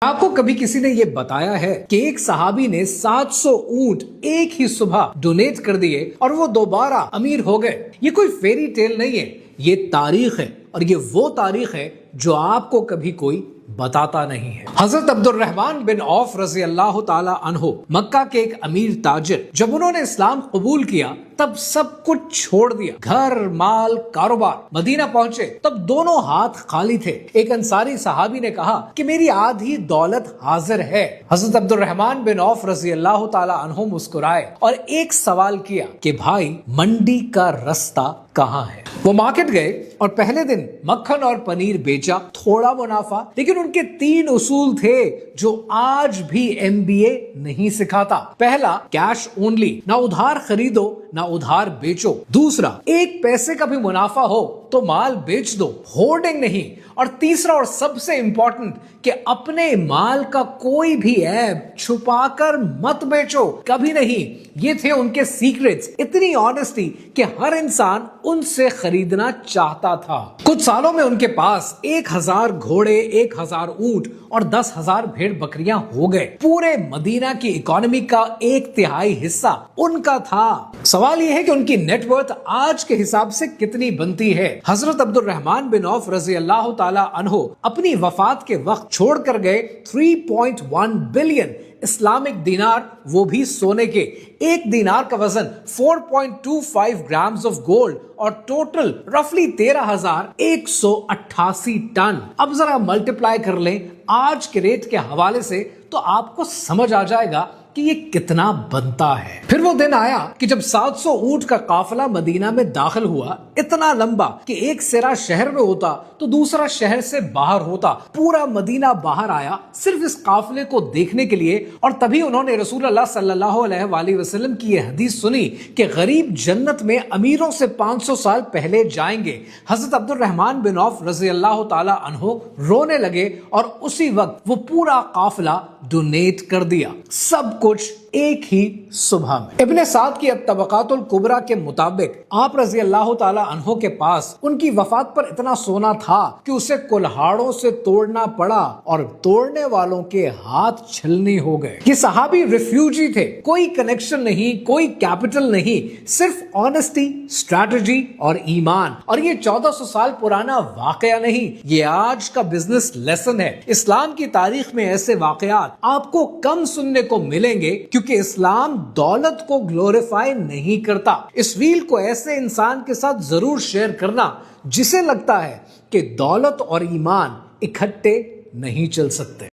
آپ کو کبھی کسی نے یہ بتایا ہے کہ ایک صحابی نے 700 اونٹ ایک ہی صبح ڈونیٹ کر دیے اور وہ دوبارہ امیر ہو گئے؟ یہ کوئی فیری ٹیل نہیں ہے، یہ تاریخ ہے، اور یہ وہ تاریخ ہے جو آپ کو کبھی کوئی بتاتا نہیں ہے۔ حضرت عبد الرحمن بن عوف رضی اللہ تعالی عنہ مکہ کے ایک امیر تاجر، جب انہوں نے اسلام قبول کیا تب سب کچھ چھوڑ دیا، گھر، مال، کاروبار۔ مدینہ پہنچے تب دونوں ہاتھ خالی تھے۔ ایک انصاری صحابی نے کہا کہ میری آدھی دولت حاضر ہے۔ حضرت عبد الرحمن بن عوف رضی اللہ تعالی عنہ مسکرائے اور ایک سوال کیا کہ بھائی، منڈی کا رستہ کہاں ہے؟ وہ مارکیٹ گئے اور پہلے دن مکھن اور پنیر بیچا، تھوڑا منافع، لیکن ان کے 3 اصول تھے جو آج بھی MBA نہیں سکھاتا۔ پہلا، کیش اونلی، نہ ادھار خریدو نہ ادھار بیچو۔ دوسرا، 1 پیسے کا بھی منافع ہو تو مال بیچ دو، ہورڈنگ نہیں۔ اور تیسرا اور سب سے امپورٹنٹ کہ اپنے مال کا کوئی بھی عیب چھپا کر مت بیچو، کبھی نہیں۔ یہ تھے ان کے سیکرٹس، اتنی آنیسٹی کہ ہر انسان ان سے خریدنا چاہتا تھا۔ کچھ سالوں میں ان کے پاس 1000 گھوڑے، 1000 اونٹ اور 10,000 بھیڑ بکریاں ہو گئے۔ پورے مدینہ کی اکانومی کا 1/3 حصہ ان کا تھا۔ سوال یہ ہے کہ ان کی نیٹ ورتھ آج کے حساب سے کتنی بنتی ہے؟ حضرت عبد الرحمن بن عوف رضی اللہ تعالی عنہ اپنی وفات کے وقت چھوڑ کر گئے 3.1 بلین اسلامک دینار، وہ بھی سونے کے۔ 1 دینار کا وزن 4.25 گرامز آف گولڈ اور ٹوٹل رفلی 13,188 ٹن۔ اب ذرا ملٹیپلائی کر لیں آج کے ریٹ کے حوالے سے تو آپ کو سمجھ آ جائے گا کہ یہ کتنا بنتا ہے۔ پھر وہ دن آیا کہ جب 700 اونٹ کا قافلہ مدینہ میں داخل ہوا، اتنا لمبا کہ ایک سرا شہر میں ہوتا تو دوسرا شہر سے باہر ہوتا۔ پورا مدینہ باہر آیا صرف اس قافلے کو دیکھنے کے لیے، اور تبھی انہوں نے رسول اللہ صلی اللہ علیہ وآلہ وسلم کی یہ حدیث سنی کہ غریب جنت میں امیروں سے 500 سال پہلے جائیں گے۔ حضرت عبد الرحمن بن عوف رضی اللہ تعالی عنہ رونے لگے اور اسی وقت وہ پورا قافلہ ڈونیٹ کر دیا، سب کچھ ایک ہی صبح میں۔ ابن سعد کی الطبقات الکبریٰ کے مطابق آپ رضی اللہ تعالی عنہ کے پاس ان کی وفات پر اتنا سونا تھا کہ اسے کلہاڑوں سے توڑنا پڑا اور توڑنے والوں کے ہاتھ چھلنی ہو گئے۔ یہ صحابی ریفیوجی تھے، کوئی کنیکشن نہیں، کوئی کیپٹل نہیں، صرف آنیسٹی، اسٹریٹجی اور ایمان۔ اور یہ 1400 سال پرانا واقعہ نہیں، یہ آج کا بزنس لیسن ہے۔ اسلام کی تاریخ میں ایسے واقعات آپ کو کم سننے کو ملیں گے، کیونکہ اسلام دولت کو گلوریفائی نہیں کرتا۔ اس ریل کو ایسے انسان کے ساتھ ضرور شیئر کرنا جسے لگتا ہے کہ دولت اور ایمان اکٹھے نہیں چل سکتے۔